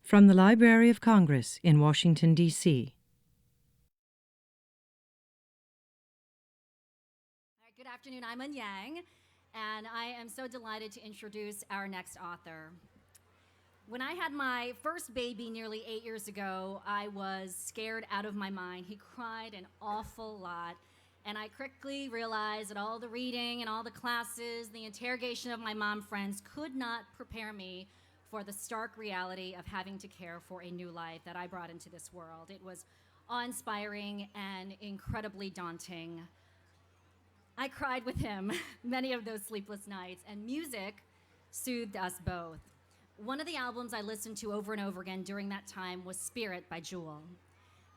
From the Library of Congress in Washington, D.C. Good afternoon, I'm Un Yang, and I am so delighted to introduce our next author. When I had my first baby nearly 8 years ago, I was scared out of my mind. He cried an awful lot, and I quickly realized that all the reading and all the classes, the interrogation of my mom friends could not prepare me for the stark reality of having to care for a new life that I brought into this world. It was awe-inspiring and incredibly daunting. I cried with him many of those sleepless nights, and music soothed us both. One of the albums I listened to over and over again during that time was Spirit by Yule.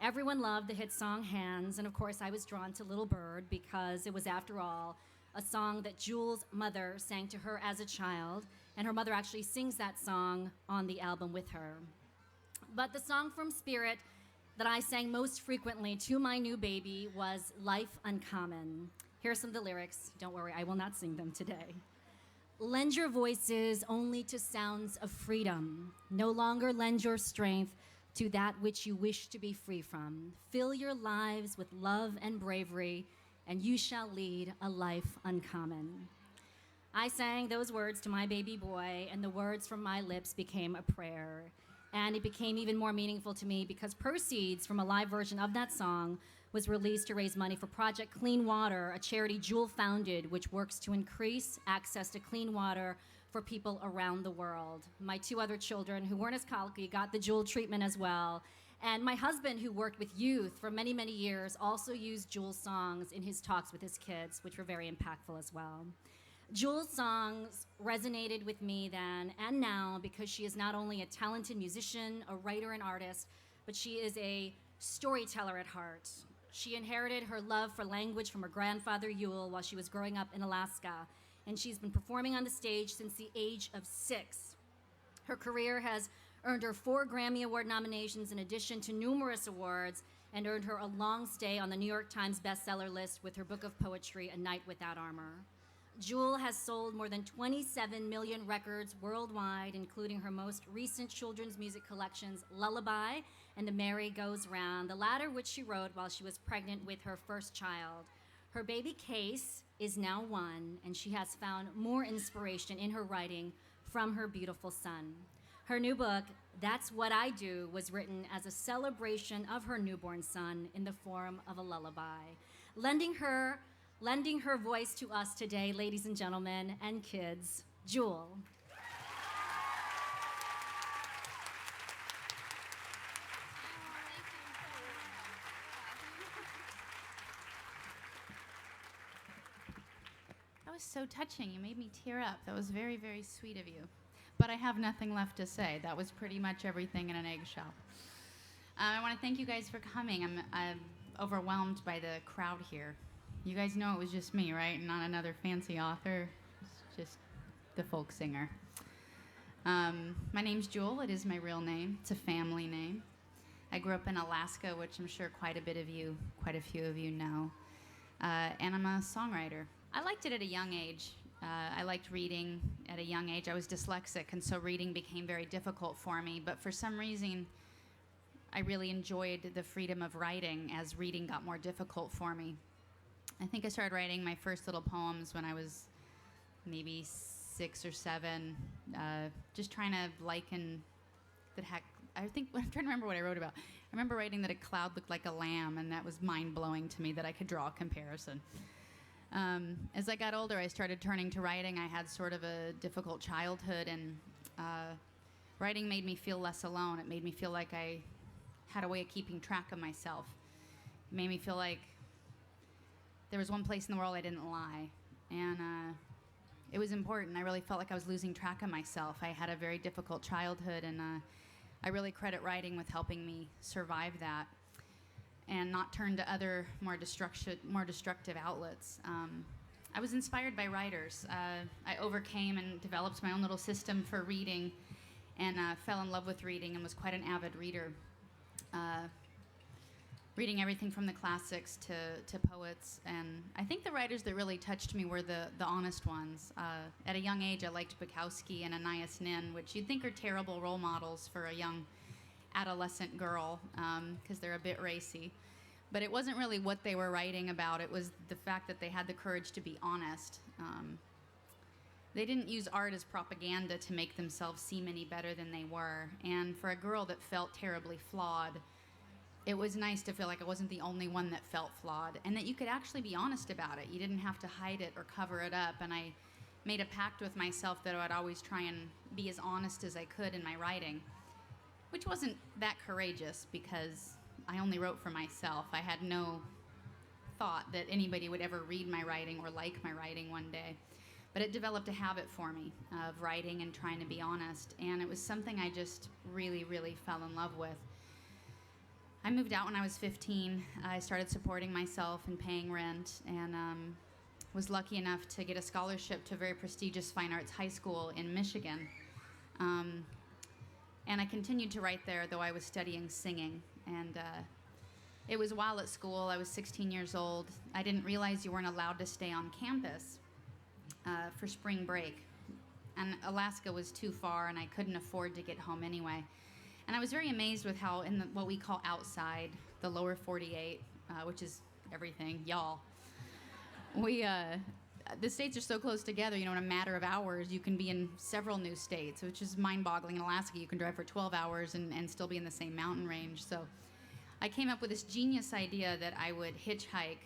Everyone loved the hit song Hands, and of course I was drawn to Little Bird because it was, after all, a song that Jule's mother sang to her as a child, and her mother actually sings that song on the album with her. But the song from Spirit that I sang most frequently to my new baby was Life Uncommon. Here are some of the lyrics. Don't worry, I will not sing them today. Lend your voices only to sounds of freedom. No longer lend your strength to that which you wish to be free from. Fill your lives with love and bravery, and you shall lead a life uncommon. I sang those words to my baby boy, and the words from my lips became a prayer. And it became even more meaningful to me because proceeds from a live version of that song was released to raise money for Project Clean Water, a charity Jule founded, which works to increase access to clean water for people around the world. My two other children, who weren't as colicky, got the Jule treatment as well. And my husband, who worked with youth for many, many years, also used Jule's songs in his talks with his kids, which were very impactful as well. Jule's songs resonated with me then and now because she is not only a talented musician, a writer and artist, but she is a storyteller at heart. She inherited her love for language from her grandfather Yule while she was growing up in Alaska, and she's been performing on the stage since the age of 6. Her career has earned her 4 Grammy Award nominations in addition to numerous awards, and earned her a long stay on the New York Times bestseller list with her book of poetry, A Night Without Armor. Jule has sold more than 27 million records worldwide, including her most recent children's music collections, Lullaby and The Merry Goes Round, the latter which she wrote while she was pregnant with her first child. Her baby Case is now 1, and she has found more inspiration in her writing from her beautiful son. Her new book, That's What I Do, was written as a celebration of her newborn son in the form of a lullaby. Lending her voice to us today, ladies and gentlemen, and kids, Jule. That was so touching. You made me tear up. That was very, very sweet of you. But I have nothing left to say. That was pretty much everything in an eggshell. I want to thank you guys for coming. I'm overwhelmed by the crowd here. You guys know it was just me, right? Not another fancy author. It's just the folk singer. My name's Jule. It is my real name. It's a family name. I grew up in Alaska, which I'm sure quite a few of you know. And I'm a songwriter. I liked it at a young age. I liked reading at a young age. I was dyslexic, and so reading became very difficult for me. But for some reason, I really enjoyed the freedom of writing as reading got more difficult for me. I think I started writing my first little poems when I was maybe 6 or 7, just trying to liken the heck. I'm trying to remember what I wrote about. I remember writing that a cloud looked like a lamb, and that was mind-blowing to me that I could draw a comparison. As I got older, I started turning to writing. I had sort of a difficult childhood, and writing made me feel less alone. It made me feel like I had a way of keeping track of myself. It made me feel like there was one place in the world I didn't lie, and it was important. I really felt like I was losing track of myself. I had a very difficult childhood, and I really credit writing with helping me survive that and not turn to other more destructive outlets. I was inspired by writers. I overcame and developed my own little system for reading, and fell in love with reading and was quite an avid reader. reading everything from the classics to poets. And I think the writers that really touched me were the honest ones. At a young age, I liked Bukowski and Anais Nin, which you'd think are terrible role models for a young adolescent girl, because they're a bit racy. But it wasn't really what they were writing about. It was the fact that they had the courage to be honest. They didn't use art as propaganda to make themselves seem any better than they were. And for a girl that felt terribly flawed, it was nice to feel like I wasn't the only one that felt flawed, and that you could actually be honest about it. You didn't have to hide it or cover it up. And I made a pact with myself that I would always try and be as honest as I could in my writing, which wasn't that courageous because I only wrote for myself. I had no thought that anybody would ever read my writing or like my writing one day. But it developed a habit for me of writing and trying to be honest, and it was something I just really, really fell in love with. I moved out when I was 15. I started supporting myself and paying rent, and was lucky enough to get a scholarship to a very prestigious fine arts high school in Michigan. And I continued to write there, though I was studying singing. And it was while at school. I was 16 years old. I didn't realize you weren't allowed to stay on campus for spring break. And Alaska was too far, and I couldn't afford to get home anyway. And I was very amazed with how in what we call outside, the lower 48, which is everything, y'all, the states are so close together, in a matter of hours, you can be in several new states, which is mind-boggling. In Alaska, you can drive for 12 hours and still be in the same mountain range. So I came up with this genius idea that I would hitchhike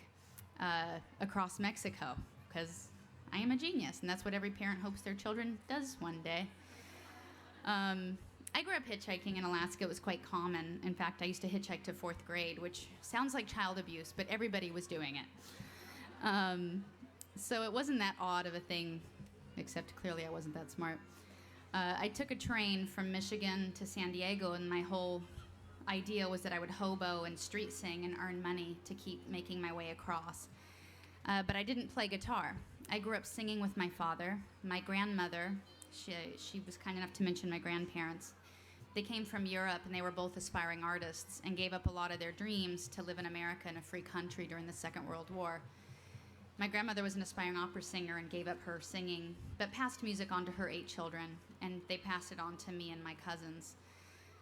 across Mexico, because I am a genius, and that's what every parent hopes their children does one day. I grew up hitchhiking in Alaska. It was quite common. In fact, I used to hitchhike to 4th grade, which sounds like child abuse, but everybody was doing it. So it wasn't that odd of a thing, except clearly I wasn't that smart. I took a train from Michigan to San Diego, and my whole idea was that I would hobo and street sing and earn money to keep making my way across. But I didn't play guitar. I grew up singing with my father. My grandmother, she was kind enough to mention my grandparents. They came from Europe, and they were both aspiring artists and gave up a lot of their dreams to live in America in a free country during the Second World War. My grandmother was an aspiring opera singer and gave up her singing, but passed music on to her 8 children, and they passed it on to me and my cousins.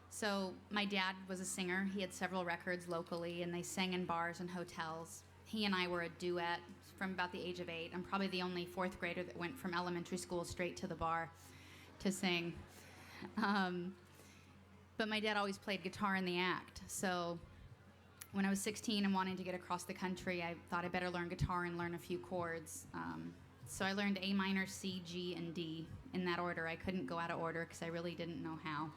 So my dad was a singer. He had several records locally, and they sang in bars and hotels. He and I were a duet from about the age of 8. I'm probably the only 4th grader that went from elementary school straight to the bar to sing. But my dad always played guitar in the act. So when I was 16 and wanting to get across the country, I thought I better learn guitar and learn a few chords. So I learned A minor, C, G, and D in that order. I couldn't go out of order because I really didn't know how.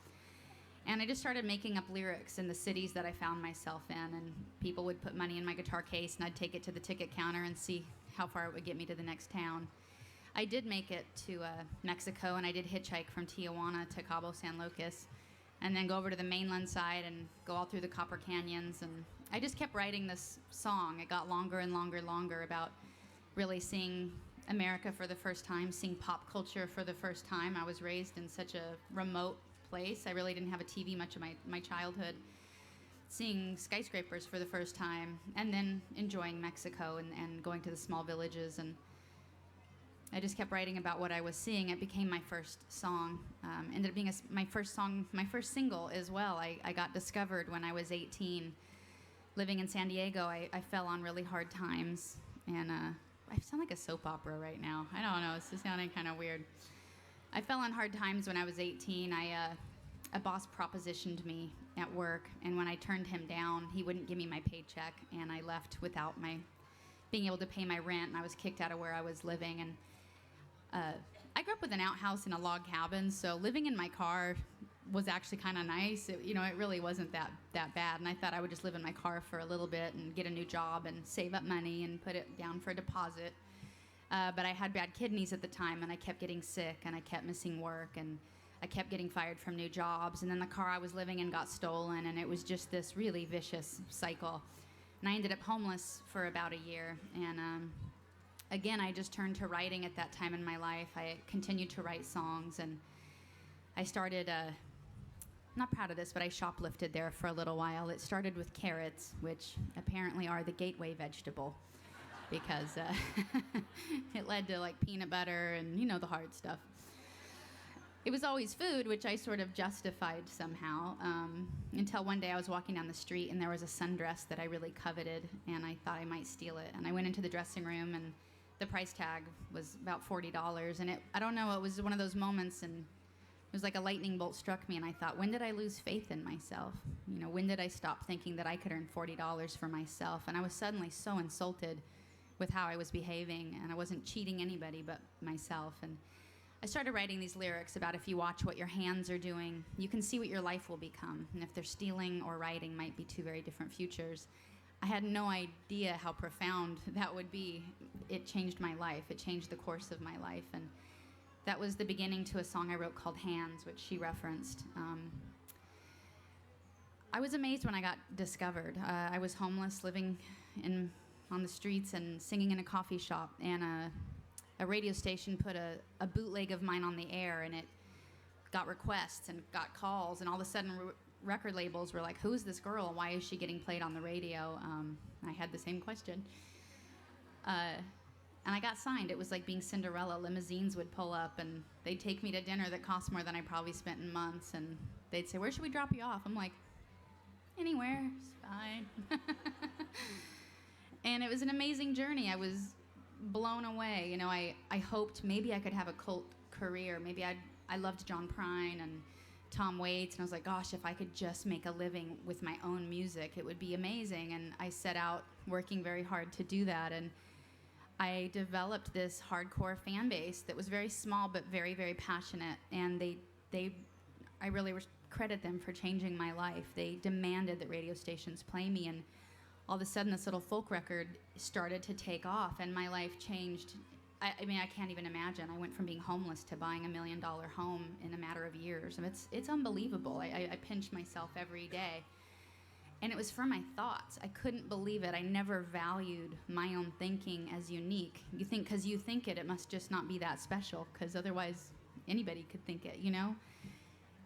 And I just started making up lyrics in the cities that I found myself in, and people would put money in my guitar case, and I'd take it to the ticket counter and see how far it would get me to the next town. I did make it to Mexico, and I did hitchhike from Tijuana to Cabo San Lucas, and then go over to the mainland side and go all through the Copper Canyons. And I just kept writing this song. It got longer and longer about really seeing America for the first time, seeing pop culture for the first time. I was raised in such a remote place. I really didn't have a TV much of my childhood. Seeing skyscrapers for the first time, and then enjoying Mexico and going to the small villages. And I just kept writing about what I was seeing. It became my first song. Ended up being my first single as well. I got discovered when I was 18. Living in San Diego, I fell on really hard times. And I sound like a soap opera right now. I don't know. It's just sounding kind of weird. I fell on hard times when I was 18. A boss propositioned me at work, and when I turned him down, he wouldn't give me my paycheck, and I left without being able to pay my rent, and I was kicked out of where I was living. And I grew up with an outhouse in a log cabin, so living in my car was actually kind of nice. It really wasn't that bad, and I thought I would just live in my car for a little bit and get a new job and save up money and put it down for a deposit. But I had bad kidneys at the time, and I kept getting sick, and I kept missing work, and I kept getting fired from new jobs. And then the car I was living in got stolen, and it was just this really vicious cycle. And I ended up homeless for about a year. And again, I just turned to writing at that time in my life. I continued to write songs, and I started not proud of this, but I shoplifted there for a little while. It started with carrots, which apparently are the gateway vegetable, because it led to like peanut butter and, you know, the hard stuff. It was always food, which I sort of justified somehow, until one day I was walking down the street and there was a sundress that I really coveted, and I thought I might steal it. And I went into the dressing room, and the price tag was about $40. And I don't know, it was one of those moments, and it was like a lightning bolt struck me, and I thought, when did I lose faith in myself? You know, when did I stop thinking that I could earn $40 for myself? And I was suddenly so insulted with how I was behaving, and I wasn't cheating anybody but myself. And I started writing these lyrics about if you watch what your hands are doing, you can see what your life will become. And if they're stealing or writing might be two very different futures. I had no idea how profound that would be. It changed my life. It changed the course of my life. And that was the beginning to a song I wrote called Hands, which she referenced. I was amazed when I got discovered. I was homeless, living on the streets and singing in a coffee shop, and a radio station put a bootleg of mine on the air, and it got requests and got calls, and all of a sudden record labels were like, who's this girl? Why is she getting played on the radio? I had the same question. And I got signed. It was like being Cinderella. Limousines would pull up, and they'd take me to dinner that cost more than I probably spent in months, and they'd say, where should we drop you off? I'm like, anywhere, it's fine. And it was an amazing journey. I was blown away. You know, I hoped maybe I could have a cult career. Maybe I loved John Prine and Tom Waits, and I was like, gosh, if I could just make a living with my own music, it would be amazing. And I set out working very hard to do that, and I developed this hardcore fan base that was very small but very, very passionate, and I really credit them for changing my life. They demanded that radio stations play me, and all of a sudden this little folk record started to take off, and my life changed. I mean, I can't even imagine. I went from being homeless to buying $1 million home in a matter of years. And it's unbelievable. I pinch myself every day. And it was from my thoughts. I couldn't believe it. I never valued my own thinking as unique. You think because you think it must just not be that special, because otherwise anybody could think it, you know?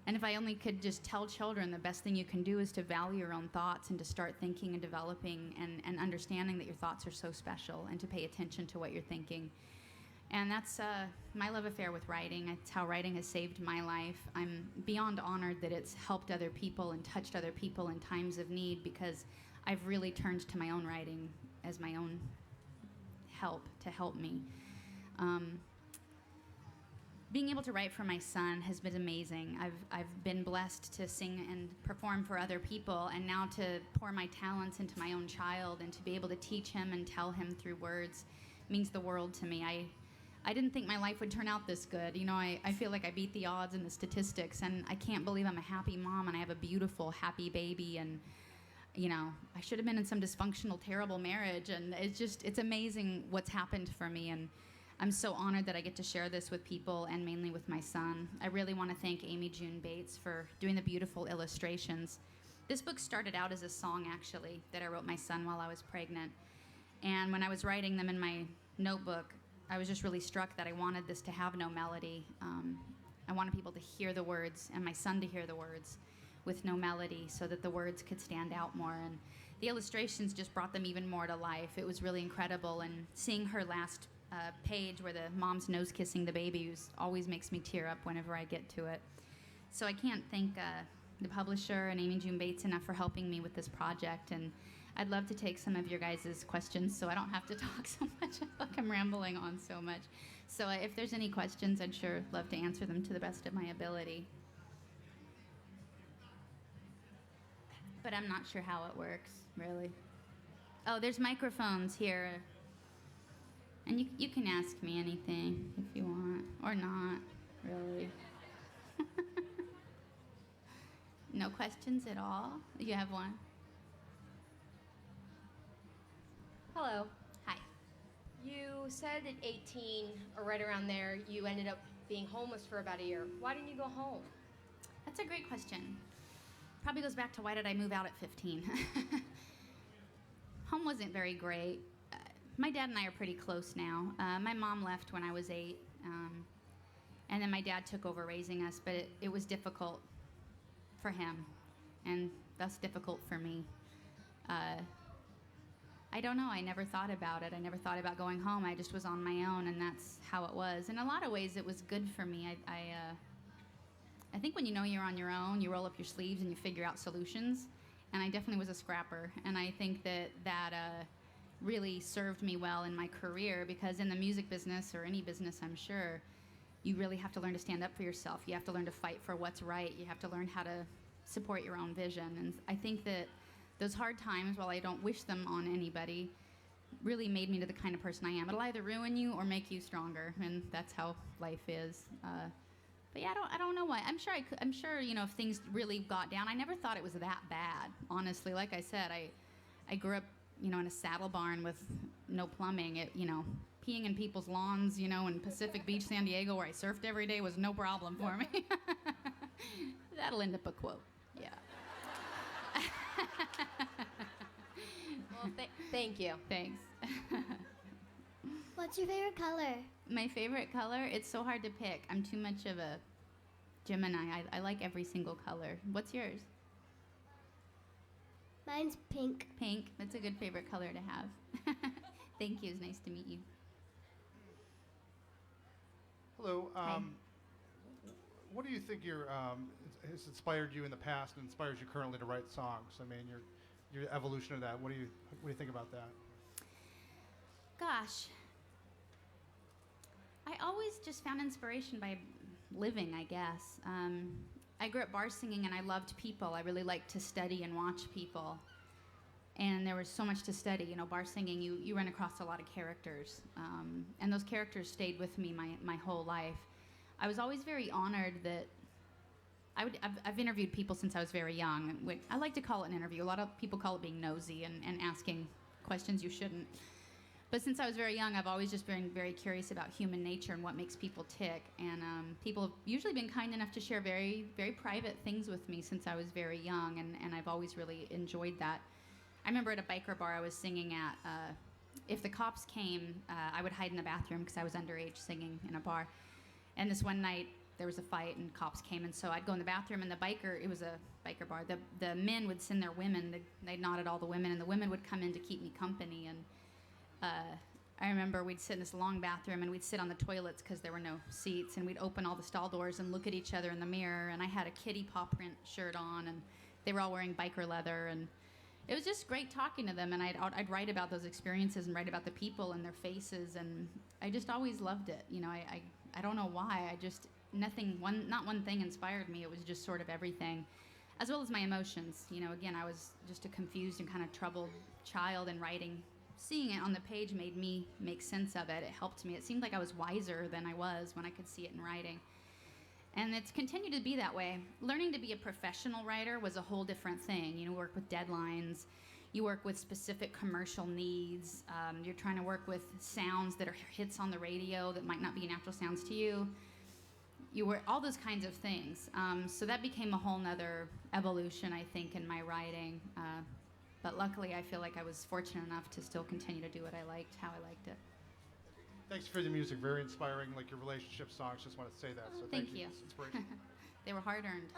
And if I only could just tell children the best thing you can do is to value your own thoughts and to start thinking and developing and understanding that your thoughts are so special, and to pay attention to what you're thinking. And that's my love affair with writing. It's how writing has saved my life. I'm beyond honored that it's helped other people and touched other people in times of need, because I've really turned to my own writing as my own help to help me. Being able to write for my son has been amazing. I've been blessed to sing and perform for other people, and now to pour my talents into my own child and to be able to teach him and tell him through words means the world to me. I didn't think my life would turn out this good. You know, I feel like I beat the odds and the statistics, and I can't believe I'm a happy mom and I have a beautiful, happy baby. And, you know, I should have been in some dysfunctional, terrible marriage, and it's amazing what's happened for me. And I'm so honored that I get to share this with people, and mainly with my son. I really want to thank Amy June Bates for doing the beautiful illustrations. This book started out as a song, actually, that I wrote my son while I was pregnant. And when I was writing them in my notebook, I was just really struck that I wanted this to have no melody. I wanted people to hear the words, and my son to hear the words with no melody, so that the words could stand out more. And the illustrations just brought them even more to life. It was really incredible. And seeing her last page where the mom's nose kissing the baby always makes me tear up whenever I get to it. So I can't thank the publisher and Amy June Bates enough for helping me with this project. And I'd love to take some of your guys' questions so I don't have to talk so much. I feel like I'm rambling on so much. So if there's any questions, I'd sure love to answer them to the best of my ability. But I'm not sure how it works, really. Oh, there's microphones here. And you can ask me anything if you want, or not, really. No questions at all? You have one? Hello. Hi. You said at 18, or right around there, you ended up being homeless for about a year. Why didn't you go home? That's a great question. Probably goes back to why did I move out at 15? Home wasn't very great. My dad and I are pretty close now. My mom left when I was 8, and then my dad took over raising us, but it was difficult for him, and that's difficult for me. I don't know. I never thought about it. I never thought about going home. I just was on my own, and that's how it was. In a lot of ways, it was good for me. I think when you know you're on your own, you roll up your sleeves and you figure out solutions. And I definitely was a scrapper. And I think that really served me well in my career, because in the music business, or any business, I'm sure, you really have to learn to stand up for yourself. You have to learn to fight for what's right. You have to learn how to support your own vision. And I think that those hard times, while I don't wish them on anybody, really made me to the kind of person I am. It'll either ruin you or make you stronger, and that's how life is. But yeah, I don't know why. I'm sure, if things really got down, I never thought it was that bad, honestly. Like I said, I grew up, in a saddle barn with no plumbing. Peeing in people's lawns, in Pacific Beach, San Diego, where I surfed every day, was no problem for me. That'll end up a quote. Yeah. Well, thank you. Thanks. What's your favorite color? My favorite color? It's so hard to pick. I'm too much of a Gemini. I like every single color. What's yours? Mine's pink. Pink. That's a good favorite color to have. Thank you. It's nice to meet you. Hello. Hi. What do you think has inspired you in the past and inspires you currently to write songs? I mean, your evolution of that. What do you think about that? Gosh. I always just found inspiration by living, I guess. I grew up bar singing, and I loved people. I really liked to study and watch people. And there was so much to study. Bar singing, you run across a lot of characters. And those characters stayed with me my whole life. I was always very honored that I've interviewed people since I was very young. I like to call it an interview. A lot of people call it being nosy and asking questions you shouldn't. But since I was very young, I've always just been very curious about human nature and what makes people tick. And people have usually been kind enough to share very, very private things with me since I was very young, and I've always really enjoyed that. I remember at a biker bar I was singing at, if the cops came, I would hide in the bathroom because I was underage singing in a bar. And this one night, there was a fight and cops came, and so I'd go in the bathroom, and it was a biker bar, the men would send their women, they'd nod at all the women, and the women would come in to keep me company. And I remember we'd sit in this long bathroom, and we'd sit on the toilets because there were no seats, and we'd open all the stall doors and look at each other in the mirror, and I had a kitty paw print shirt on, and they were all wearing biker leather, and it was just great talking to them, and I'd write about those experiences and write about the people and their faces, and I just always loved it. I don't know why. Not one thing inspired me. It was just sort of everything, as well as my emotions. Again, I was just a confused and kind of troubled child, and seeing it on the page made me make sense of it. It helped me. It seemed like I was wiser than I was when I could see it in writing. And it's continued to be that way. Learning to be a professional writer was a whole different thing. You work with deadlines. You work with specific commercial needs. You're trying to work with sounds that are hits on the radio that might not be natural sounds to you. You work all those kinds of things. So that became a whole nother evolution, I think, in my writing. But luckily, I feel like I was fortunate enough to still continue to do what I liked, how I liked it. Thanks for the music. Very inspiring, like your relationship songs. Just want to say that. So Thank you. It's inspirational. They were hard-earned.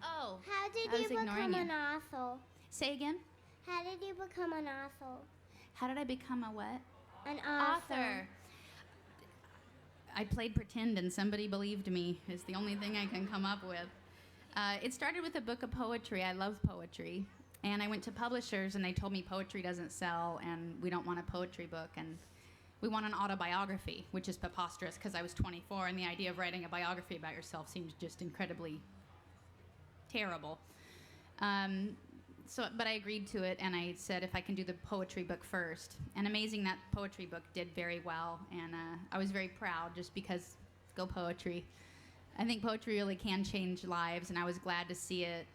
Oh, How did I you was ignoring become you. an author? Say again? How did you become an author? How did I become a what? An author. I played pretend and somebody believed me is the only thing I can come up with. It started with a book of poetry. I love poetry. And I went to publishers, and they told me poetry doesn't sell, and we don't want a poetry book, and we want an autobiography, which is preposterous because I was 24, and the idea of writing a biography about yourself seemed just incredibly terrible. But I agreed to it, and I said if I can do the poetry book first. And amazing, that poetry book did very well, and I was very proud just because go poetry. I think poetry really can change lives, and I was glad to see it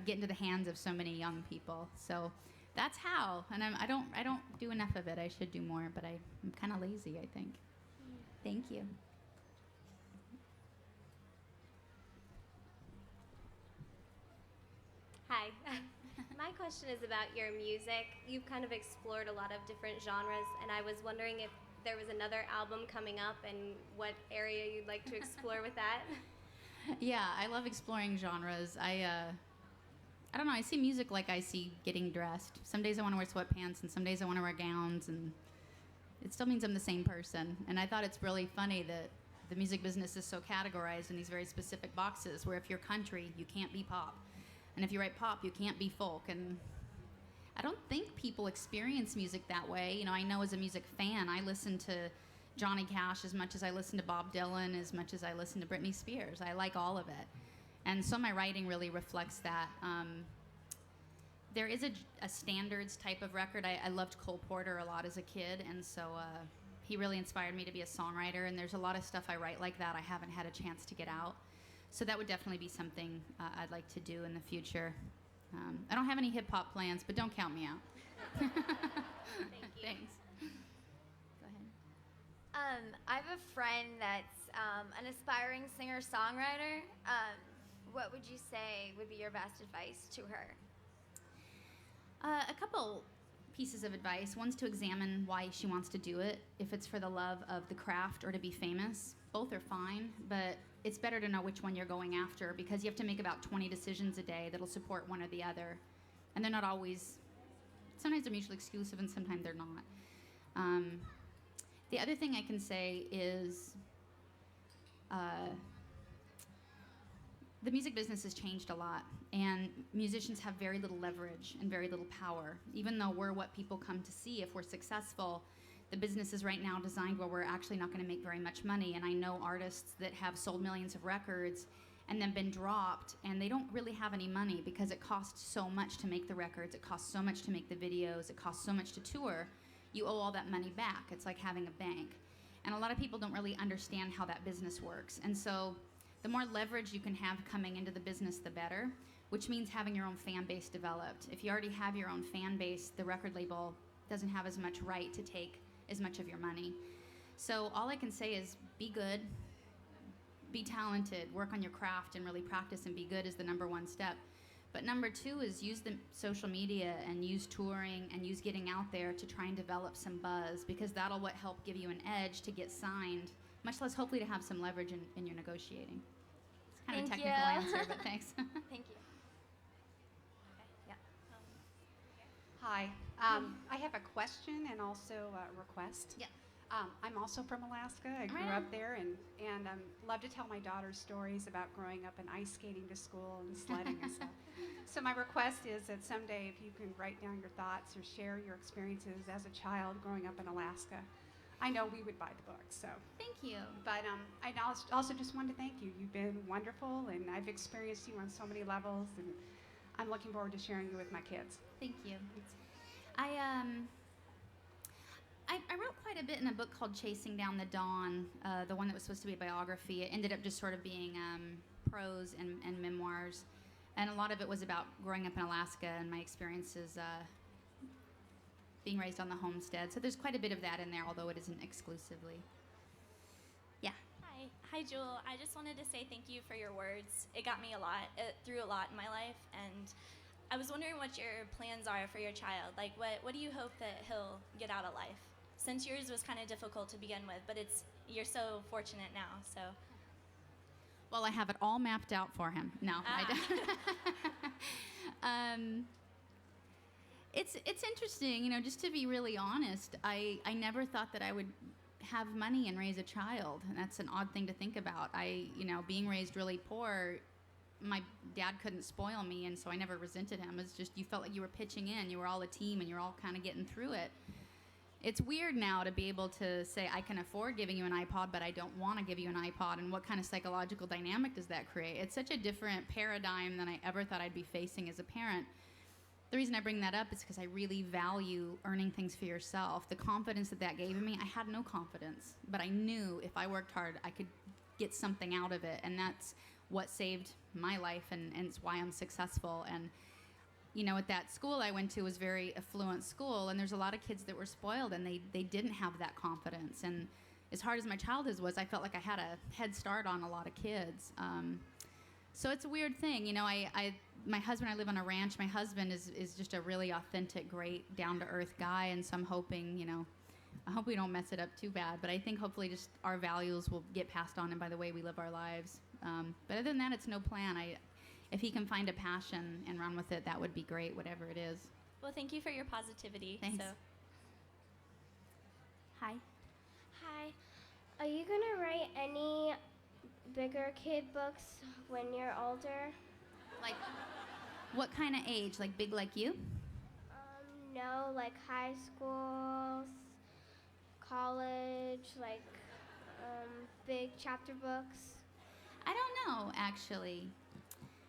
get into the hands of so many young people. So that's how, and I don't do enough of it. I should do more, but I'm kind of lazy, I think. Thank you. Hi. My question is about your music. You've kind of explored a lot of different genres, and I was wondering if there was another album coming up and what area you'd like to explore with that. Yeah, I love exploring genres. I don't know, I see music like I see getting dressed. Some days I want to wear sweatpants, and some days I want to wear gowns, and it still means I'm the same person. And I thought it's really funny that the music business is so categorized in these very specific boxes, where if you're country, you can't be pop. And if you write pop, you can't be folk. And I don't think people experience music that way. You know, I know as a music fan, I listen to Johnny Cash as much as I listen to Bob Dylan, as much as I listen to Britney Spears. I like all of it. And so my writing really reflects that. There is a standards type of record. I loved Cole Porter a lot as a kid, and so he really inspired me to be a songwriter, and there's a lot of stuff I write like that I haven't had a chance to get out. So that would definitely be something I'd like to do in the future. I don't have any hip-hop plans, but don't count me out. Thank you. Thanks. Go ahead. I have a friend that's an aspiring singer-songwriter. What would you say would be your best advice to her? A couple pieces of advice. One's to examine why she wants to do it. If it's for the love of the craft or to be famous, both are fine, but it's better to know which one you're going after, because you have to make about 20 decisions a day that'll support one or the other. And they're not always, sometimes they're mutually exclusive and sometimes they're not. The other thing I can say is the music business has changed a lot, and musicians have very little leverage and very little power. Even though we're what people come to see if we're successful, the business is right now designed where we're actually not going to make very much money. And I know artists that have sold millions of records and then been dropped, and they don't really have any money because it costs so much to make the records, it costs so much to make the videos, it costs so much to tour. You owe all that money back. It's like having a bank. And a lot of people don't really understand how that business works. And so the more leverage you can have coming into the business, the better, which means having your own fan base developed. If you already have your own fan base, the record label doesn't have as much right to take as much of your money. So all I can say is be good, be talented, work on your craft, and really practice and be good is the number one step. But number two is use the social media and use touring and use getting out there to try and develop some buzz, because that'll what help give you an edge to get signed, much less hopefully to have some leverage in your negotiating. It's kind of a technical answer, but thanks. Thank you. Hi. I have a question and also a request. Yeah. I'm also from Alaska. I grew up there, and love to tell my daughter stories about growing up and ice skating to school and sledding and stuff. So my request is that someday if you can write down your thoughts or share your experiences as a child growing up in Alaska. I know we would buy the book, so. Thank you. But I also just wanted to thank you. You've been wonderful, and I've experienced you on so many levels, and I'm looking forward to sharing you with my kids. Thank you. I wrote quite a bit in a book called Chasing Down the Dawn, the one that was supposed to be a biography. It ended up just sort of being prose and memoirs. And a lot of it was about growing up in Alaska and my experiences being raised on the homestead. So there's quite a bit of that in there, although it isn't exclusively. Yeah. Hi, Jewel. I just wanted to say thank you for your words. It got me through a lot in my life, and I was wondering what your plans are for your child. Like, what do you hope that he'll get out of life? Since yours was kind of difficult to begin with, but you're so fortunate now, so. Well, I have it all mapped out for him. No, I don't. It's interesting, you know, just to be really honest, I never thought that I would have money and raise a child. And that's an odd thing to think about. Being raised really poor, my dad couldn't spoil me, and so I never resented him. It's just you felt like you were pitching in. You were all a team, and you're all kind of getting through it. It's weird now to be able to say, I can afford giving you an iPod, but I don't want to give you an iPod, and what kind of psychological dynamic does that create? It's such a different paradigm than I ever thought I'd be facing as a parent. The reason I bring that up is because I really value earning things for yourself. The confidence that gave me, I had no confidence, but I knew if I worked hard, I could get something out of it, and that's what saved my life, and it's why I'm successful. And you know, at that school I went to was a very affluent school, and there's a lot of kids that were spoiled, and they didn't have that confidence. And as hard as my childhood was, I felt like I had a head start on a lot of kids. So it's a weird thing, you know. My husband, I live on a ranch. My husband is just a really authentic, great, down-to-earth guy, and so I'm hoping, you know, I hope we don't mess it up too bad, but I think hopefully just our values will get passed on and by the way we live our lives. But other than that, it's no plan. If he can find a passion and run with it, that would be great, whatever it is. Well, thank you for your positivity. Thanks. So. Hi. Hi. Are you gonna write any bigger kid books when you're older? Like, what kind of age? Like big like you? No, like high school, college, like big chapter books. I don't know, actually.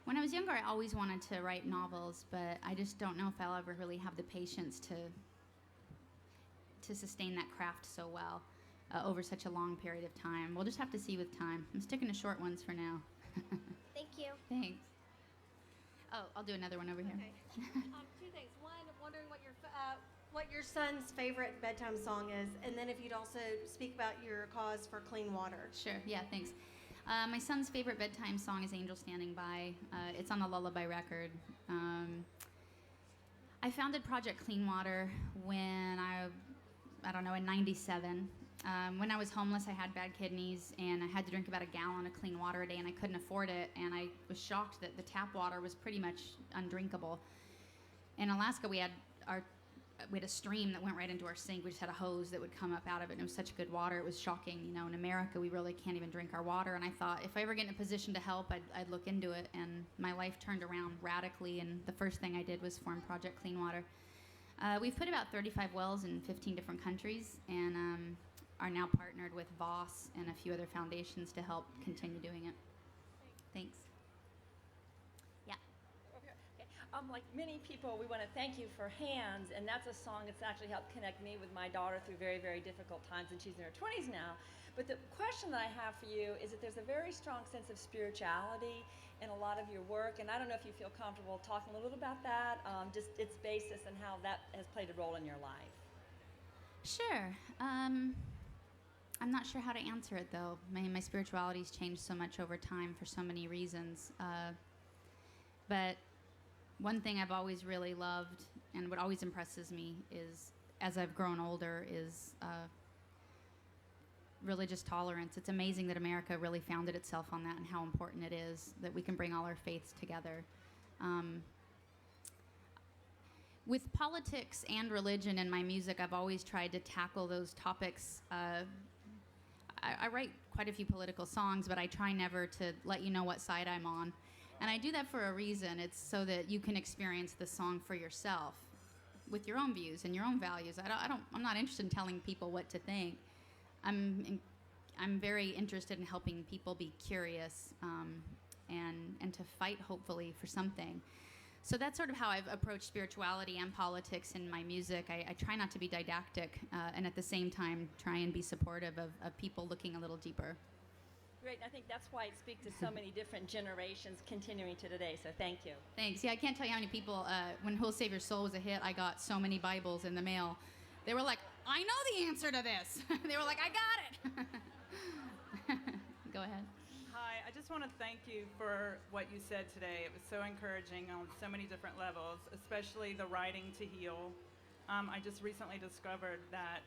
When I was younger, I always wanted to write novels, but I just don't know if I'll ever really have the patience to sustain that craft so well over such a long period of time. We'll just have to see with time. I'm sticking to short ones for now. Thank you. Thanks. Oh, I'll do another one over here. Okay. Two things. One, wondering what your son's favorite bedtime song is, and then if you'd also speak about your cause for clean water. Sure. Yeah, thanks. My son's favorite bedtime song is Angel Standing By. It's on the Lullaby record. I founded Project Clean Water when I don't know, in 97. When I was homeless, I had bad kidneys, and I had to drink about a gallon of clean water a day, and I couldn't afford it, and I was shocked that the tap water was pretty much undrinkable. In Alaska, we had a stream that went right into our sink. We just had a hose that would come up out of it, and it was such good water. It was shocking. You know, in America, we really can't even drink our water, and I thought if I ever get in a position to help, I'd look into it, and my life turned around radically, and the first thing I did was form Project Clean Water. We've put about 35 wells in 15 different countries, and are now partnered with Voss and a few other foundations to help continue doing it. Thanks. Yeah. Okay. Like many people, we want to thank you for Hands, and that's a song that's actually helped connect me with my daughter through very, very difficult times, and she's in her 20s now. But the question that I have for you is that there's a very strong sense of spirituality in a lot of your work, and I don't know if you feel comfortable talking a little bit about that, just its basis and how that has played a role in your life. Sure. I'm not sure how to answer it, though. My spirituality's changed so much over time for so many reasons. But one thing I've always really loved, and what always impresses me is, as I've grown older, is religious tolerance. It's amazing that America really founded itself on that, and how important it is that we can bring all our faiths together. With politics and religion in my music, I've always tried to tackle those topics. I write quite a few political songs, but I try never to let you know what side I'm on. And I do that for a reason. It's so that you can experience the song for yourself with your own views and your own values. I'm not interested in telling people what to think. I'm very interested in helping people be curious and to fight, hopefully, for something. So that's sort of how I've approached spirituality and politics in my music. I try not to be didactic, and at the same time try and be supportive of people looking a little deeper. Great, and I think that's why it speaks to so many different generations continuing to today, so thank you. Thanks. Yeah, I can't tell you how many people, when Who'll Save Your Soul was a hit, I got so many Bibles in the mail. They were like, I know the answer to this. They were like, I got it. Go ahead. Hi, I just want to thank you for what you said today. It was so encouraging on so many different levels, especially the writing to heal. I just recently discovered that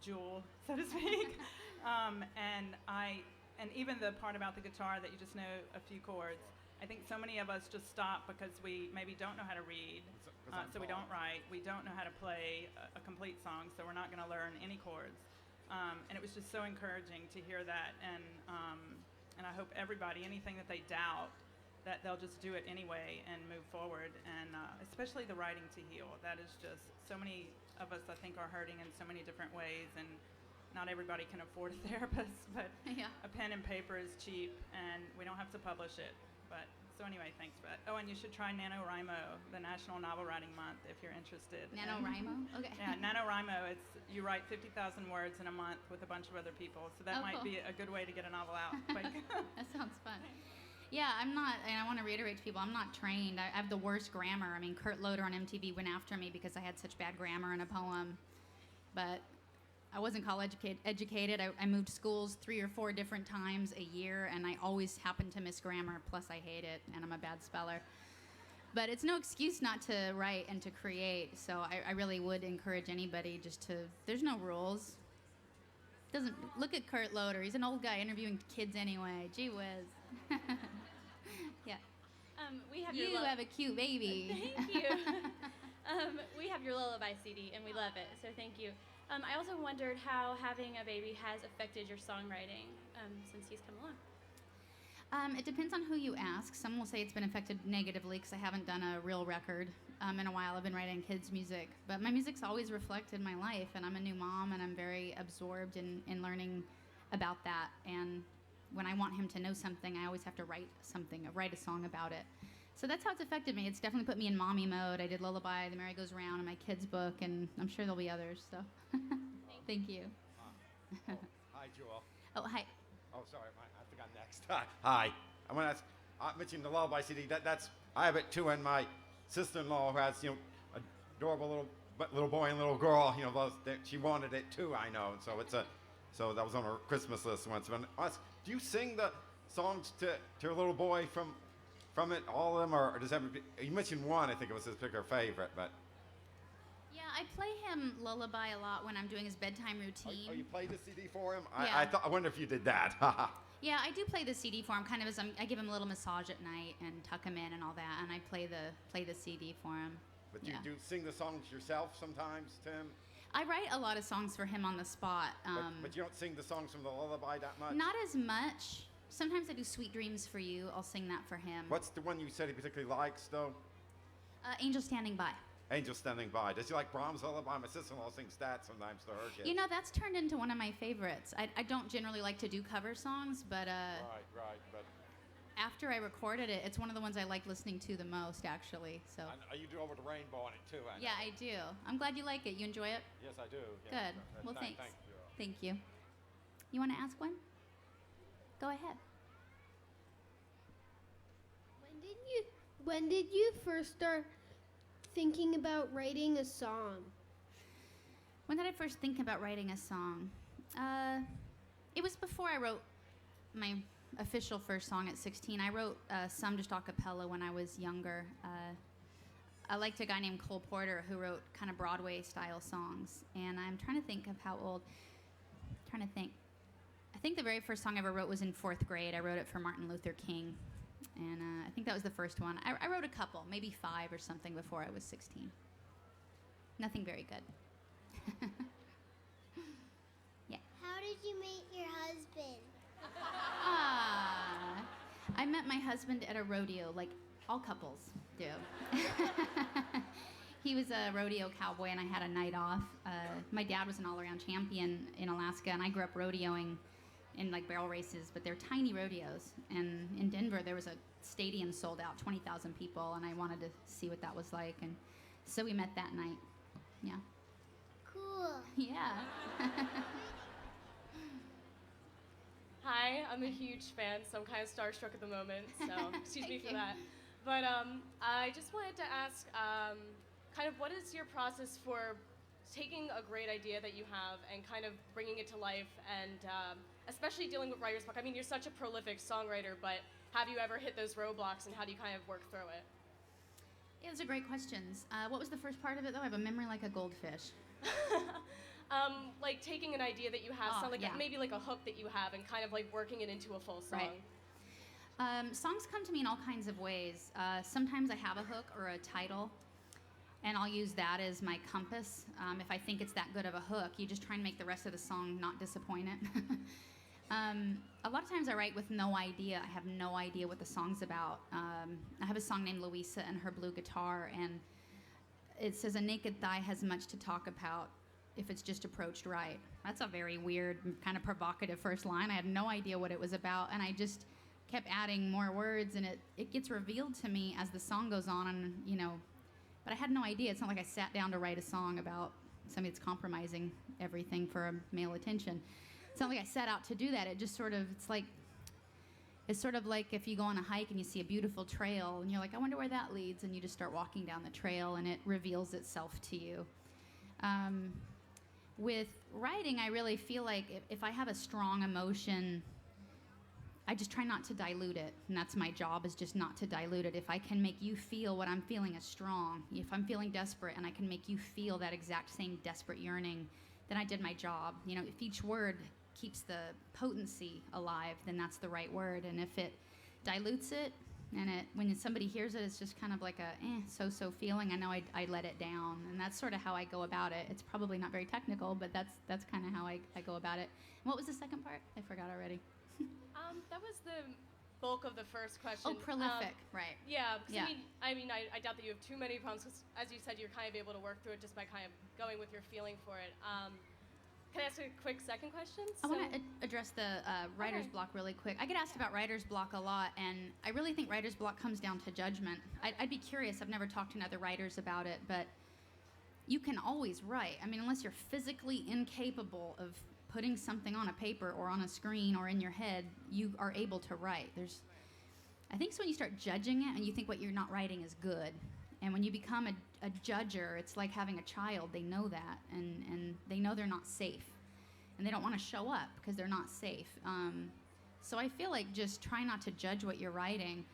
Jewel, so to speak, and even the part about the guitar that you just know a few chords. I think so many of us just stop because we maybe don't know how to read, so we don't write. We don't know how to play a complete song, so we're not going to learn any chords. And it was just so encouraging to hear that, and I hope everybody, anything that they doubt, that they'll just do it anyway and move forward, and especially the writing to heal. That is just, so many of us, I think, are hurting in so many different ways, and not everybody can afford a therapist, but yeah. A pen and paper is cheap, and we don't have to publish it. But so anyway, thanks for that. Oh, and you should try NaNoWriMo, the National Novel Writing Month, if you're interested. NaNoWriMo? Okay. Yeah, NaNoWriMo, you write 50,000 words in a month with a bunch of other people, so that might be a good way to get a novel out quick. That sounds fun. Yeah, I'm not, and I want to reiterate to people, I'm not trained. I have the worst grammar. I mean, Kurt Loder on MTV went after me because I had such bad grammar in a poem. But I wasn't college educated. I moved schools 3 or 4 different times a year, and I always happen to miss grammar, plus I hate it, and I'm a bad speller. But it's no excuse not to write and to create, so I really would encourage anybody just to, there's no rules. Doesn't look at Kurt Loder. He's an old guy interviewing kids anyway. Gee whiz. Yeah. We have You have a cute baby. Thank you. We have your lullaby CD, and we love it, so thank you. I also wondered how having a baby has affected your songwriting since he's come along. It depends on who you ask. Some will say it's been affected negatively because I haven't done a real record in a while. I've been writing kids' music. But my music's always reflected my life, and I'm a new mom, and I'm very absorbed in learning about that. And when I want him to know something, I always have to write a song about it. So that's how it's affected me. It's definitely put me in mommy mode. I did Lullaby, The Merry Goes Round, in my kids' book, and I'm sure there'll be others. So thank you. Hi, Jewel. Oh, hi. Oh, sorry, I think I'm next. Hi. I want to ask. I mentioned the lullaby CD. That's I have it too, and my sister-in-law who has a adorable little boy and little girl. She wanted it too. I know. So so that was on her Christmas list once. Do you sing the songs to your little boy from it, all of them, or does you mentioned one? I think it was his particular favorite, but. Yeah, I play him Lullaby a lot when I'm doing his bedtime routine. Oh, you played the CD for him? Yeah. I wonder if you did that. Yeah, I do play the CD for him, kind of as I give him a little massage at night and tuck him in and all that, and I play the CD for him. But do you sing the songs yourself sometimes, Tim? I write a lot of songs for him on the spot. But you don't sing the songs from the lullaby that much? Not as much. Sometimes I do Sweet Dreams for You. I'll sing that for him. What's the one you said he particularly likes, though? Angel Standing By. Angel Standing By. Does he like Brahms' lullaby? My sister-in-law sings that sometimes to her kids. That's turned into one of my favorites. I don't generally like to do cover songs, but Right, but after I recorded it, it's one of the ones I like listening to the most, actually. So. You do Over the Rainbow on it, too, I know. Yeah, I do. I'm glad you like it. You enjoy it? Yes, I do. Good. Yeah, Well, thanks. Thank you. Thank you. You want to ask one? Go ahead. When did you first start thinking about writing a song? When did I first think about writing a song? It was before I wrote my official first song at 16. I wrote some just a cappella when I was younger. I liked a guy named Cole Porter who wrote kind of Broadway-style songs. And I'm trying to think of how old. I think the very first song I ever wrote was in 4th grade. I wrote it for Martin Luther King. And I think that was the first one. I wrote a couple, maybe 5 or something before I was 16. Nothing very good. Yeah. How did you meet your husband? I met my husband at a rodeo, like all couples do. He was a rodeo cowboy, and I had a night off. My dad was an all-around champion in Alaska, and I grew up rodeoing in like barrel races, but they're tiny rodeos. And in Denver, there was a stadium sold out, 20,000 people, and I wanted to see what that was like. And so we met that night. Yeah. Cool. Yeah. Hi, I'm a huge fan, so I'm kind of starstruck at the moment, so excuse me for you. that. But I just wanted to ask, kind of what is your process for taking a great idea that you have and kind of bringing it to life, and especially dealing with writer's block? I mean, you're such a prolific songwriter, but have you ever hit those roadblocks, and how do you kind of work through it? Yeah, those are great questions. What was the first part of it, though? I have a memory like a goldfish. Like taking an idea that you have, so like yeah. maybe like a hook that you have, and kind of like working it into a full song. Right. Songs come to me in all kinds of ways. Sometimes I have a hook or a title, and I'll use that as my compass. If I think it's that good of a hook, you just try and make the rest of the song not disappoint it. A lot of times I write with no idea. I have no idea what the song's about. I have a song named Louisa and Her Blue Guitar, and it says, "A naked thigh has much to talk about if it's just approached right." That's a very weird, kind of provocative first line. I had no idea what it was about, and I just kept adding more words, and it gets revealed to me as the song goes on, and but I had no idea. It's not like I sat down to write a song about somebody that's compromising everything for male attention. It's not like I set out to do that. It just sort of, it's sort of like if you go on a hike and you see a beautiful trail, and you're like, I wonder where that leads, and you just start walking down the trail, and it reveals itself to you. With writing, I really feel like if I have a strong emotion, I just try not to dilute it, and that's my job, is just not to dilute it. If I can make you feel what I'm feeling is strong, if I'm feeling desperate and I can make you feel that exact same desperate yearning, then I did my job. If each word keeps the potency alive, then that's the right word. And if it dilutes it, and when somebody hears it, it's just kind of like a so-so feeling, I know I let it down. And that's sort of how I go about it. It's probably not very technical, but that's kind of how I go about it. And what was the second part? I forgot already. That was the bulk of the first question. Oh, prolific, right. Yeah, because Yeah. I doubt that you have too many poems, because as you said, you're kind of able to work through it just by kind of going with your feeling for it. Can I ask a quick second question? I want to address the writer's block really quick. I get asked about writer's block a lot, and I really think writer's block comes down to judgment. I'd be curious. I've never talked to other writers about it, but you can always write. I mean, unless you're physically incapable of putting something on a paper or on a screen or in your head, you are able to write. I think it's when you start judging it and you think what you're not writing is good. And when you become a judger, it's like having a child. They know that, and they know they're not safe. And they don't want to show up because they're not safe. So I feel like just try not to judge what you're writing.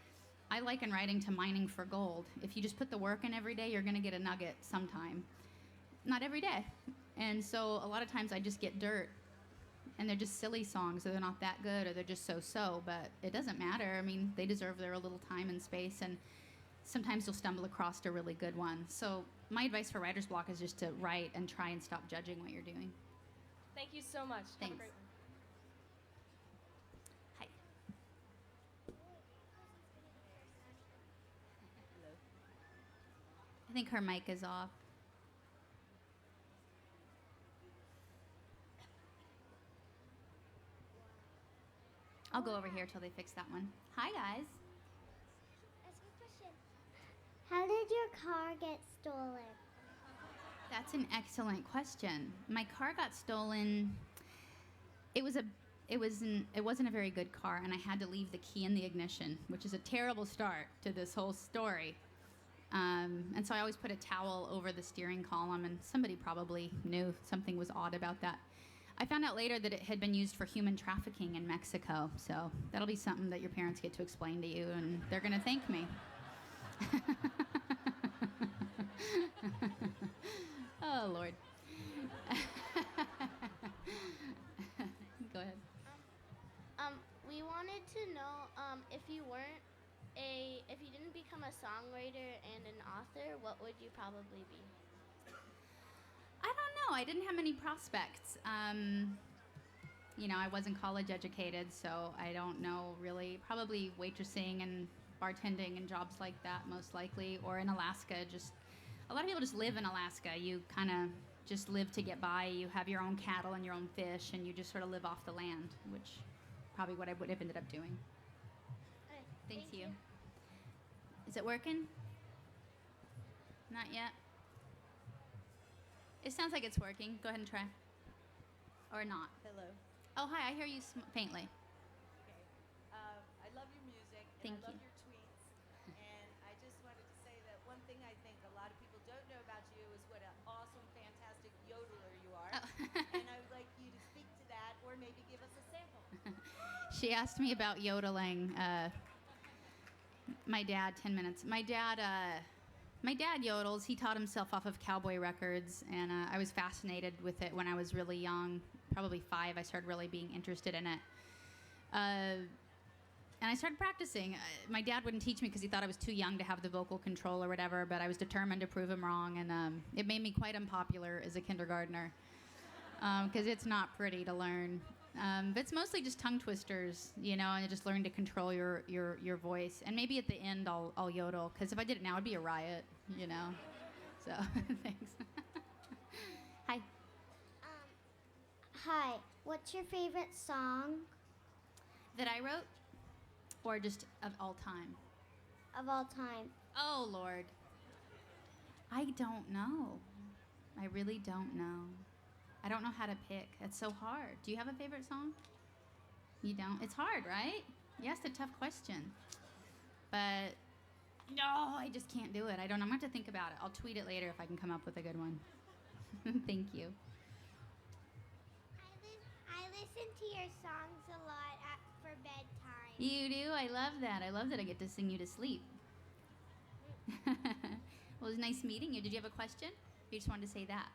I liken writing to mining for gold. If you just put the work in every day, you're going to get a nugget sometime. Not every day. And so a lot of times I just get dirt. And they're just silly songs, or they're not that good, or they're just so-so. But it doesn't matter. I mean, they deserve their little time and space. And sometimes you'll stumble across a really good one. So my advice for writer's block is just to write and try and stop judging what you're doing. Thank you so much. Thanks. Have a great one. Hi. I think her mic is off. I'll go over here till they fix that one. Hi, guys. How did your car get stolen? That's an excellent question. My car got stolen. It wasn't a very good car, and I had to leave the key in the ignition, which is a terrible start to this whole story. And so I always put a towel over the steering column, and somebody probably knew something was odd about that. I found out later that it had been used for human trafficking in Mexico, so that'll be something that your parents get to explain to you, and they're going to thank me. Oh, Lord. Go ahead. We wanted to know if you didn't become a songwriter and an author, what would you probably be? I don't know. I didn't have many prospects. I wasn't college educated, so I don't know really. Probably waitressing and bartending and jobs like that, most likely. Or in Alaska, a lot of people just live in Alaska. You kind of just live to get by. You have your own cattle and your own fish, and you just sort of live off the land, which probably what I would have ended up doing. Okay, Thank you. Is it working? Not yet? It sounds like it's working. Go ahead and try. Or not. Hello. Oh, hi. I hear you faintly. Okay. I love your music, and Thank I love you. your tweets. And I just wanted to say that one thing I think a lot of people don't know about you is what an awesome, fantastic yodeler you are. And I would like you to speak to that, or maybe give us a sample. She asked me about yodeling. My dad, 10 minutes. My dad yodels. He taught himself off of cowboy records, and I was fascinated with it when I was really young. Probably 5, I started really being interested in it. And I started practicing. My dad wouldn't teach me because he thought I was too young to have the vocal control or whatever, but I was determined to prove him wrong, and it made me quite unpopular as a kindergartner because it's not pretty to learn. But it's mostly just tongue twisters, and just learn to control your voice. And maybe at the end I'll yodel, because if I did it now, it'd be a riot, So, thanks. Hi. Hi, what's your favorite song? That I wrote? Or just of all time? Of all time. Oh, Lord. I don't know. I really don't know. I don't know how to pick. It's so hard. Do you have a favorite song? You don't? It's hard, right? You asked a tough question. But, no, I just can't do it. I don't know. I'm going to have to think about it. I'll tweet it later if I can come up with a good one. Thank you. I listen to your songs a lot for bedtime. You do? I love that. I love that I get to sing you to sleep. Well, it was nice meeting you. Did you have a question? You just wanted to say that?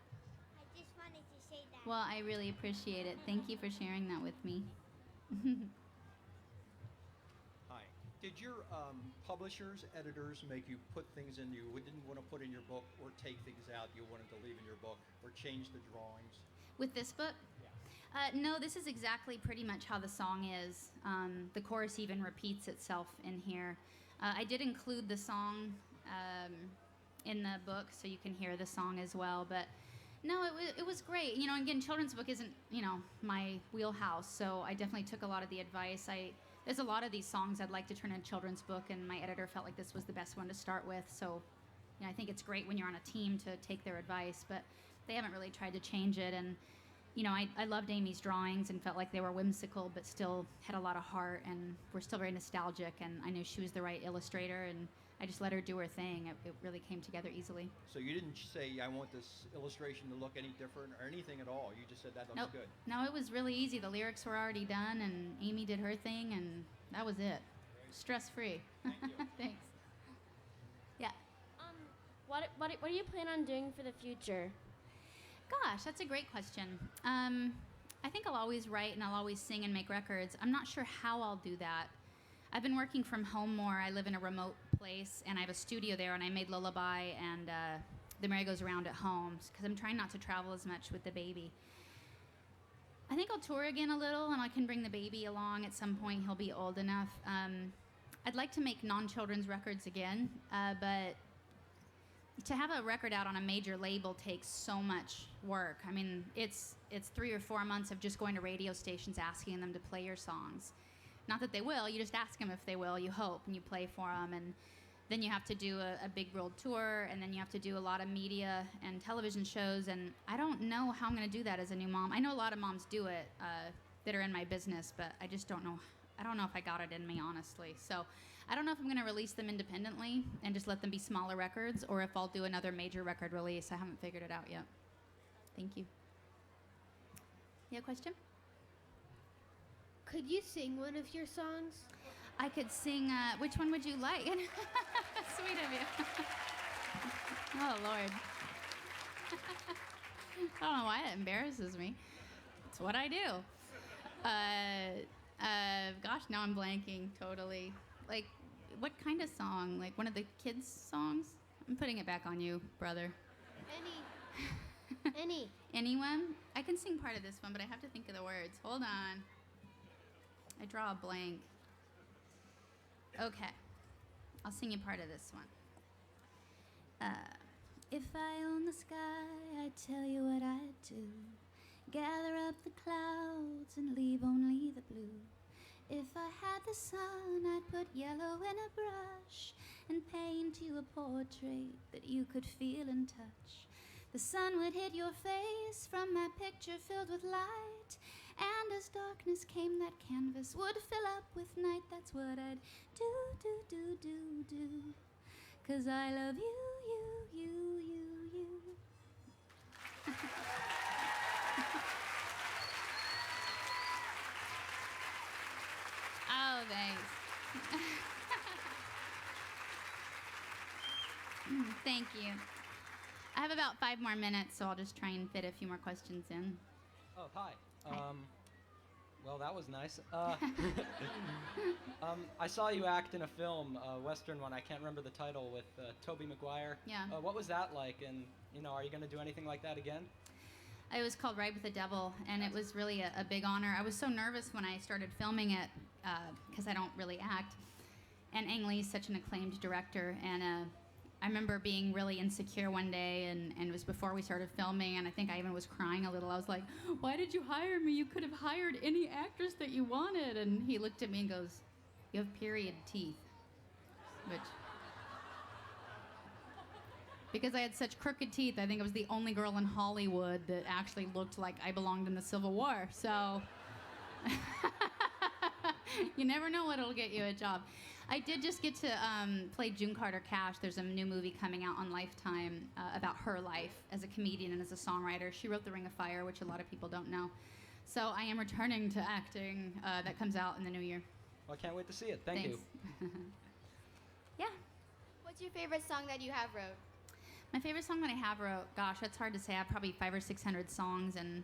I just wanted to say that. Well, I really appreciate it. Thank you for sharing that with me. Hi. Did your publishers, editors make you put things in you didn't want to put in your book, or take things out you wanted to leave in your book, or change the drawings? With this book? No, this is exactly pretty much how the song is. The chorus even repeats itself in here. I did include the song in the book so you can hear the song as well, but no, it was great. You know, again, children's book isn't, you know, my wheelhouse, so I definitely took a lot of the advice. There's a lot of these songs I'd like to turn into a children's book, and my editor felt like this was the best one to start with, so you know, I think it's great when you're on a team to take their advice, but they haven't really tried to change it. And you know, I loved Amy's drawings and felt like they were whimsical but still had a lot of heart and were still very nostalgic, and I knew she was the right illustrator, and I just let her do her thing. It really came together easily. So you didn't say, I want this illustration to look any different or anything at all. You just said that looks Nope. good. No, it was really easy. The lyrics were already done, and Amy did her thing, and that was it. Stress-free. Thank you. Thanks. Yeah. What do you plan on doing for the future? Gosh, that's a great question. I think I'll always write and I'll always sing and make records. I'm not sure how I'll do that. I've been working from home more. I live in a remote place, and I have a studio there, and I made Lullaby and The Merry Goes Round at home because I'm trying not to travel as much with the baby. I think I'll tour again a little, and I can bring the baby along at some point. He'll be old enough. I'd like to make non-children's records again, but to have a record out on a major label takes so much work. I mean, it's 3 or 4 months of just going to radio stations asking them to play your songs. Not that they will, you just ask them if they will, you hope, and you play for them, and then you have to do a big world tour, and then you have to do a lot of media and television shows, and I don't know how I'm going to do that as a new mom. I know a lot of moms do it that are in my business, but I just don't know. I don't know if I got it in me, honestly. So I don't know if I'm going to release them independently and just let them be smaller records, or if I'll do another major record release. I haven't figured it out yet. Thank you. You have a question? Could you sing one of your songs? I could sing, which one would you like? Sweet of you. Oh, Lord. I don't know why that embarrasses me. It's what I do. Gosh, now I'm blanking totally. Like, what kind of song? Like one of the kids' songs? I'm putting it back on you, brother. Any. Anyone? I can sing part of this one, but I have to think of the words. Hold on. I draw a blank. Okay. I'll sing you part of this one. If I own the sky, I'd tell you what I'd do. Gather up the clouds and leave only the blue. If I had the sun, I'd put yellow in a brush and paint you a portrait that you could feel and touch. The sun would hit your face from my picture filled with light, and as darkness came, that canvas would fill up with night. That's what I'd do, do, do, do, do. 'Cause I love you, you, you, you, you. Oh, thanks. Thank you. I have about 5 more minutes, so I'll just try and fit a few more questions in. Oh, hi. Well, that was nice. I saw you act in a film, a Western one, I can't remember the title, with Tobey Maguire. Yeah. What was that like, and, you know, are you going to do anything like that again? It was called Ride with the Devil, and it was really a big honor. I was so nervous when I started filming it, because I don't really act. And Ang Lee's such an acclaimed director, and I remember being really insecure one day, and it was before we started filming, and I think I even was crying a little. I was like, why did you hire me? You could have hired any actress that you wanted. And he looked at me and goes, you have period teeth. Which, because I had such crooked teeth, I think I was the only girl in Hollywood that actually looked like I belonged in the Civil War. So you never know what'll get you a job. I did just get to play June Carter Cash. There's a new movie coming out on Lifetime about her life as a comedian and as a songwriter. She wrote The Ring of Fire, which a lot of people don't know. So I am returning to acting. That comes out in the new year. Well, I can't wait to see it. Thank Thanks. you. Yeah. What's your favorite song that you have wrote? My favorite song that I have wrote, gosh, that's hard to say. I have probably 500 or 600 songs, and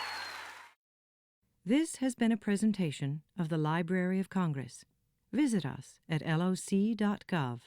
This has been a presentation of the Library of Congress. Visit us at loc.gov.